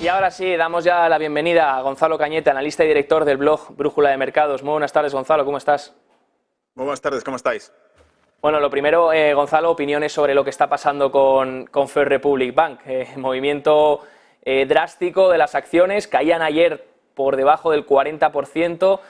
Y ahora sí, damos ya la bienvenida a Gonzalo Cañete, analista y director del blog Brújula de Mercados. Muy buenas tardes, Gonzalo, ¿cómo estás? Muy buenas tardes, ¿cómo estáis? Bueno, lo primero, Gonzalo, opiniones sobre lo que está pasando con First Republic Bank. Movimiento drástico de las acciones, caían ayer por debajo del 40%,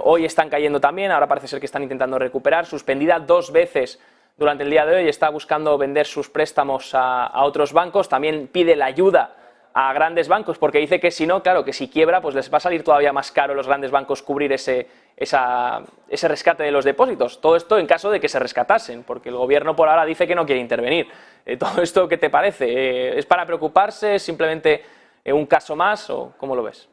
hoy están cayendo también, ahora parece ser que están intentando recuperar, suspendida 2 veces durante el día de hoy, está buscando vender sus préstamos a otros bancos, también pide la ayuda a grandes bancos, porque dice que si no, claro, que si quiebra, pues les va a salir todavía más caro a los grandes bancos cubrir ese rescate de los depósitos. Todo esto en caso de que se rescatasen, porque el gobierno por ahora dice que no quiere intervenir. ¿Todo esto qué te parece? ¿Es para preocuparse? ¿Es simplemente un caso más? ¿O cómo lo ves?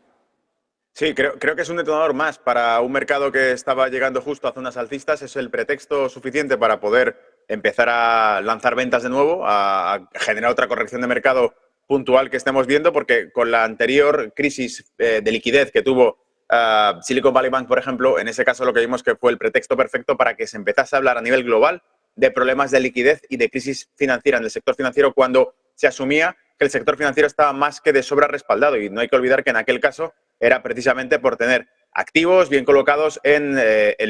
Sí, creo que es un detonador más para un mercado que estaba llegando justo a zonas alcistas. Es el pretexto suficiente para poder empezar a lanzar ventas de nuevo, a generar otra corrección de mercado puntual que estemos viendo, porque con la anterior crisis de liquidez que tuvo Silicon Valley Bank, por ejemplo, en ese caso lo que vimos que fue el pretexto perfecto para que se empezase a hablar a nivel global de problemas de liquidez y de crisis financiera en el sector financiero, cuando se asumía que el sector financiero estaba más que de sobra respaldado. Y no hay que olvidar que en aquel caso era precisamente por tener activos bien colocados en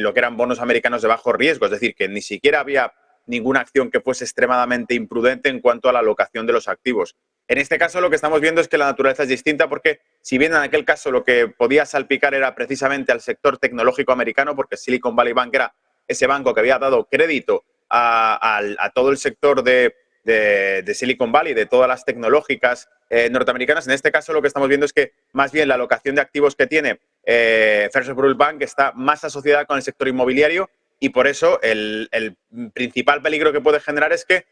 lo que eran bonos americanos de bajo riesgo, es decir, que ni siquiera había ninguna acción que fuese extremadamente imprudente en cuanto a la alocación de los activos. En este caso lo que estamos viendo es que la naturaleza es distinta, porque si bien en aquel caso lo que podía salpicar era precisamente al sector tecnológico americano, porque Silicon Valley Bank era ese banco que había dado crédito a todo el sector de Silicon Valley, de todas las tecnológicas norteamericanas. En este caso lo que estamos viendo es que más bien la alocación de activos que tiene First Republic Bank está más asociada con el sector inmobiliario, y por eso el principal peligro que puede generar es que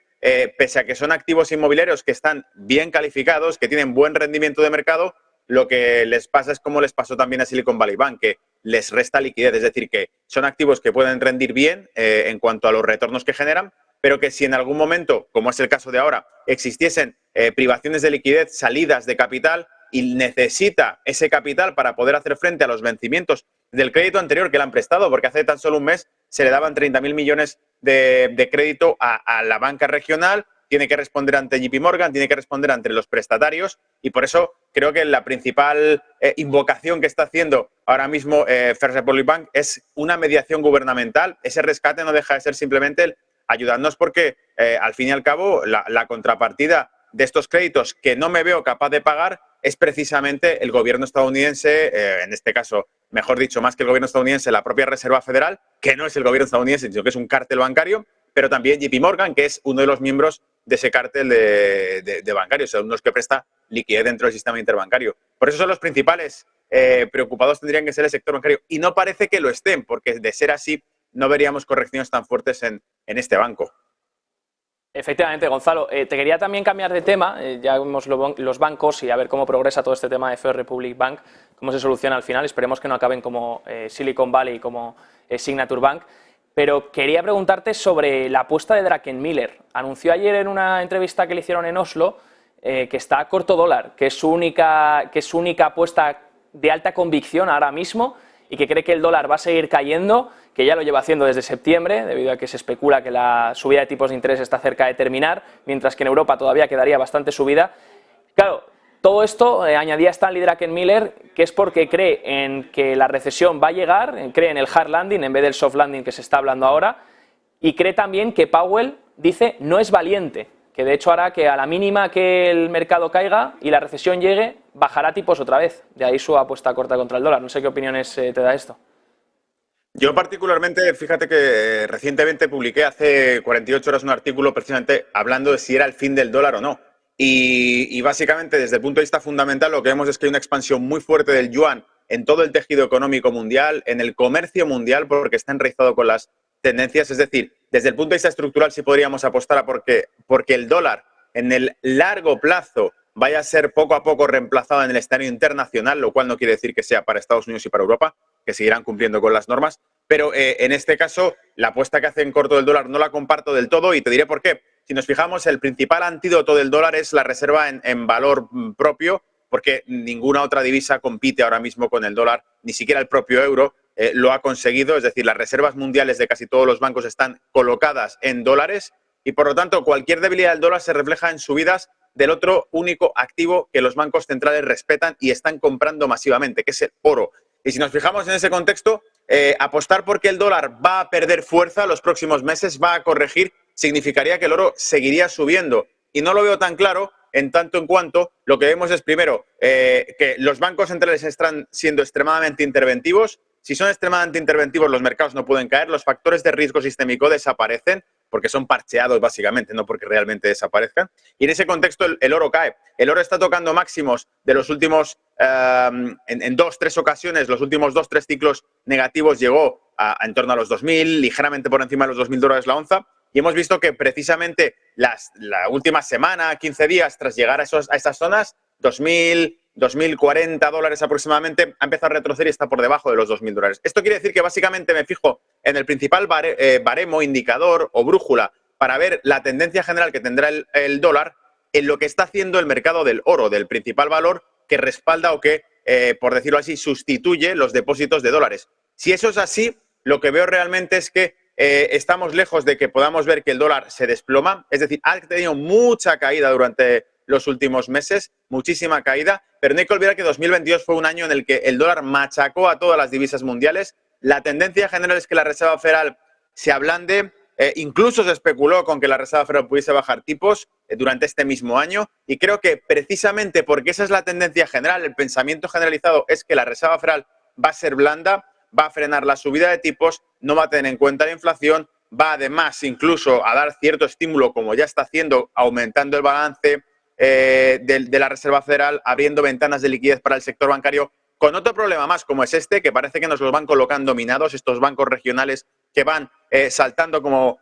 pese a que son activos inmobiliarios que están bien calificados, que tienen buen rendimiento de mercado, lo que les pasa es como les pasó también a Silicon Valley Bank, que les resta liquidez. Es decir, que son activos que pueden rendir bien en cuanto a los retornos que generan, pero que si en algún momento, como es el caso de ahora, existiesen privaciones de liquidez, salidas de capital, y necesita ese capital para poder hacer frente a los vencimientos del crédito anterior que le han prestado, porque hace tan solo un mes se le daban 30.000 millones de crédito a la banca regional, tiene que responder ante JP Morgan, tiene que responder ante los prestatarios, y por eso creo que la principal invocación que está haciendo ahora mismo First Republic Bank es una mediación gubernamental. Ese rescate no deja de ser simplemente el ayudarnos, porque al fin y al cabo la contrapartida de estos créditos que no me veo capaz de pagar es precisamente el gobierno estadounidense, en este caso, mejor dicho, más que el gobierno estadounidense, la propia Reserva Federal, que no es el gobierno estadounidense, sino que es un cártel bancario, pero también JP Morgan, que es uno de los miembros de ese cártel de bancarios, son unos que presta liquidez dentro del sistema interbancario. Por eso son los principales preocupados, tendrían que ser el sector bancario, y no parece que lo estén, porque de ser así no veríamos correcciones tan fuertes en este banco. Efectivamente, Gonzalo. Te quería también cambiar de tema. Ya vimos los bancos y a ver cómo progresa todo este tema de First Republic Bank, cómo se soluciona al final. Esperemos que no acaben como Silicon Valley y como Signature Bank. Pero quería preguntarte sobre la apuesta de Druckenmiller. Anunció ayer en una entrevista que le hicieron en Oslo que está a corto dólar, que es su única apuesta de alta convicción ahora mismo, y que cree que el dólar va a seguir cayendo, que ya lo lleva haciendo desde septiembre, debido a que se especula que la subida de tipos de interés está cerca de terminar, mientras que en Europa todavía quedaría bastante subida. Claro, todo esto añadía Stanley Druckenmiller, que es porque cree en que la recesión va a llegar, cree en el hard landing en vez del soft landing que se está hablando ahora, y cree también que Powell, dice, no es valiente, que de hecho hará que a la mínima que el mercado caiga y la recesión llegue, bajará tipos otra vez. De ahí su apuesta corta contra el dólar. No sé qué opiniones te da esto. Yo particularmente, fíjate que recientemente publiqué hace 48 horas un artículo precisamente hablando de si era el fin del dólar o no. Y básicamente desde el punto de vista fundamental lo que vemos es que hay una expansión muy fuerte del yuan en todo el tejido económico mundial, en el comercio mundial, porque está enraizado con las tendencias. Es decir, desde el punto de vista estructural sí podríamos apostar a porque el dólar en el largo plazo vaya a ser poco a poco reemplazado en el escenario internacional, lo cual no quiere decir que sea para Estados Unidos y para Europa, que seguirán cumpliendo con las normas. Pero en este caso, la apuesta que hace en corto del dólar no la comparto del todo, y te diré por qué. Si nos fijamos, el principal antídoto del dólar es la reserva en valor propio, porque ninguna otra divisa compite ahora mismo con el dólar, ni siquiera el propio euro lo ha conseguido. Es decir, las reservas mundiales de casi todos los bancos están colocadas en dólares, y por lo tanto cualquier debilidad del dólar se refleja en subidas del otro único activo que los bancos centrales respetan y están comprando masivamente, que es el oro. Y si nos fijamos en ese contexto, apostar porque el dólar va a perder fuerza los próximos meses, va a corregir, significaría que el oro seguiría subiendo. Y no lo veo tan claro en tanto en cuanto lo que vemos es, primero, que los bancos centrales están siendo extremadamente interventivos. Si son extremadamente interventivos, los mercados no pueden caer, los factores de riesgo sistémico desaparecen, porque son parcheados básicamente, no porque realmente desaparezcan. Y en ese contexto el oro cae. El oro está tocando máximos de los últimos, en 2-3 ocasiones, los últimos 2-3 ciclos negativos llegó en torno a los 2.000, ligeramente por encima de los $2.000 la onza. Y hemos visto que precisamente la última semana, 15 días, tras llegar a esas zonas, 2.000, $2.040 aproximadamente, ha empezado a retroceder y está por debajo de los $2.000. Esto quiere decir que básicamente me fijo en el principal baremo, indicador o brújula para ver la tendencia general que tendrá el dólar en lo que está haciendo el mercado del oro, del principal valor que respalda o que, por decirlo así, sustituye los depósitos de dólares. Si eso es así, lo que veo realmente es que estamos lejos de que podamos ver que el dólar se desploma, es decir, ha tenido mucha caída durante los últimos meses, muchísima caída, pero no hay que olvidar que 2022 fue un año en el que el dólar machacó a todas las divisas mundiales. La tendencia general es que la Reserva Federal se ablande, incluso se especuló con que la Reserva Federal pudiese bajar tipos durante este mismo año y creo que precisamente porque esa es la tendencia general, el pensamiento generalizado es que la Reserva Federal va a ser blanda, va a frenar la subida de tipos, no va a tener en cuenta la inflación, va además incluso a dar cierto estímulo, como ya está haciendo, aumentando el balance de la Reserva Federal, abriendo ventanas de liquidez para el sector bancario, con otro problema más como es este, que parece que nos los van colocando dominados, estos bancos regionales que van saltando como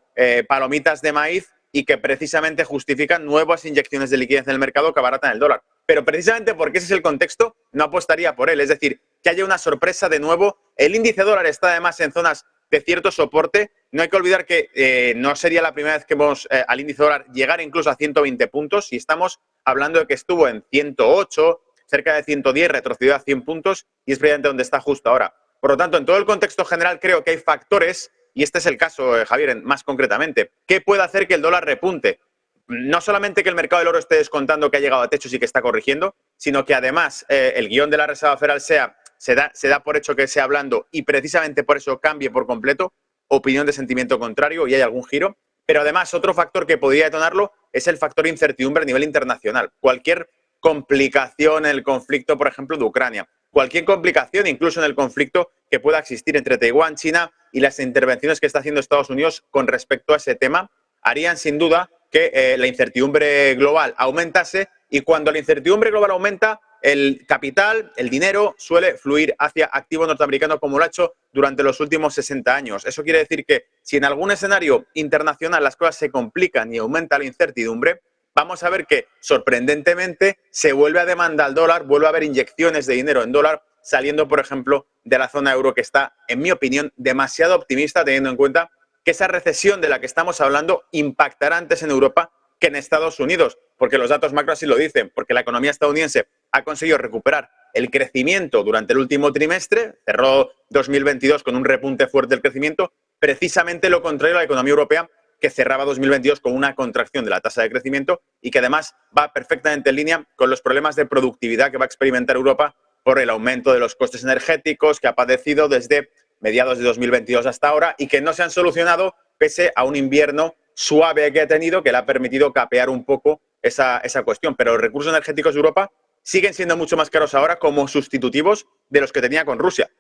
palomitas de maíz y que precisamente justifican nuevas inyecciones de liquidez en el mercado que abaratan el dólar. Pero precisamente porque ese es el contexto, no apostaría por él. Es decir, que haya una sorpresa de nuevo. El índice dólar está además en zonas de cierto soporte. No hay que olvidar que no sería la primera vez que vemos al índice dólar llegar incluso a 120 puntos. Y estamos hablando de que estuvo en 108, cerca de 110, retrocedió a 100 puntos y es precisamente donde está justo ahora. Por lo tanto, en todo el contexto general creo que hay factores, y este es el caso, Javier, más concretamente, que puede hacer que el dólar repunte. No solamente que el mercado del oro esté descontando que ha llegado a techos y que está corrigiendo, sino que además el guión de la Reserva Federal se da por hecho que sea blando y precisamente por eso cambie por completo, opinión de sentimiento contrario y hay algún giro. Pero además otro factor que podría detonarlo es el factor incertidumbre a nivel internacional. Cualquier complicación en el conflicto, por ejemplo, de Ucrania, cualquier complicación incluso en el conflicto que pueda existir entre Taiwán, China y las intervenciones que está haciendo Estados Unidos con respecto a ese tema, harían sin duda que la incertidumbre global aumentase y cuando la incertidumbre global aumenta, el capital, el dinero, suele fluir hacia activo norteamericano como lo ha hecho durante los últimos 60 años. Eso quiere decir que si en algún escenario internacional las cosas se complican y aumenta la incertidumbre, vamos a ver que sorprendentemente se vuelve a demandar el dólar, vuelve a haber inyecciones de dinero en dólar saliendo, por ejemplo, de la zona euro que está, en mi opinión, demasiado optimista teniendo en cuenta que esa recesión de la que estamos hablando impactará antes en Europa que en Estados Unidos, porque los datos macro así lo dicen, porque la economía estadounidense ha conseguido recuperar el crecimiento durante el último trimestre, cerró 2022 con un repunte fuerte del crecimiento, precisamente lo contrario a la economía europea, que cerraba 2022 con una contracción de la tasa de crecimiento y que además va perfectamente en línea con los problemas de productividad que va a experimentar Europa por el aumento de los costes energéticos que ha padecido desde mediados de 2022 hasta ahora y que no se han solucionado pese a un invierno suave que ha tenido que le ha permitido capear un poco esa cuestión. Pero los recursos energéticos de Europa siguen siendo mucho más caros ahora como sustitutivos de los que tenía con Rusia.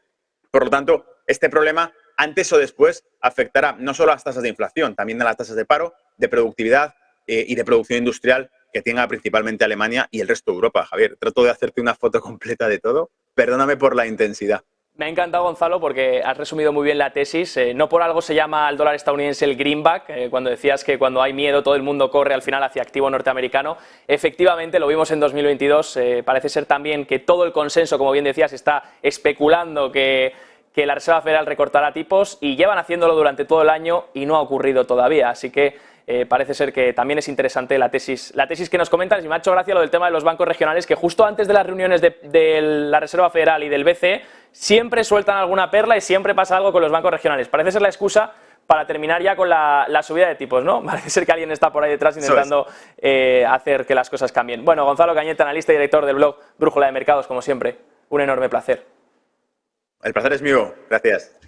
Por lo tanto, este problema antes o después afectará no solo a las tasas de inflación, también a las tasas de paro, de productividad y de producción industrial que tenga principalmente Alemania y el resto de Europa. Javier, trato de hacerte una foto completa de todo. Perdóname por la intensidad. Me ha encantado, Gonzalo, porque has resumido muy bien la tesis. No por algo se llama al dólar estadounidense el greenback, cuando decías que cuando hay miedo todo el mundo corre al final hacia activo norteamericano. Efectivamente, lo vimos en 2022. Parece ser también que todo el consenso, como bien decías, está especulando que la Reserva Federal recortará tipos y llevan haciéndolo durante todo el año y no ha ocurrido todavía. Así que parece ser que también es interesante la tesis que nos comentas y me ha hecho gracia lo del tema de los bancos regionales que justo antes de las reuniones de la Reserva Federal y del BCE siempre sueltan alguna perla y siempre pasa algo con los bancos regionales. Parece ser la excusa para terminar ya con la subida de tipos, ¿no? Parece ser que alguien está por ahí detrás intentando hacer que las cosas cambien. Bueno, Gonzalo Cañete, analista y director del blog Brújula de Mercados, como siempre, un enorme placer. El placer es mío. Gracias.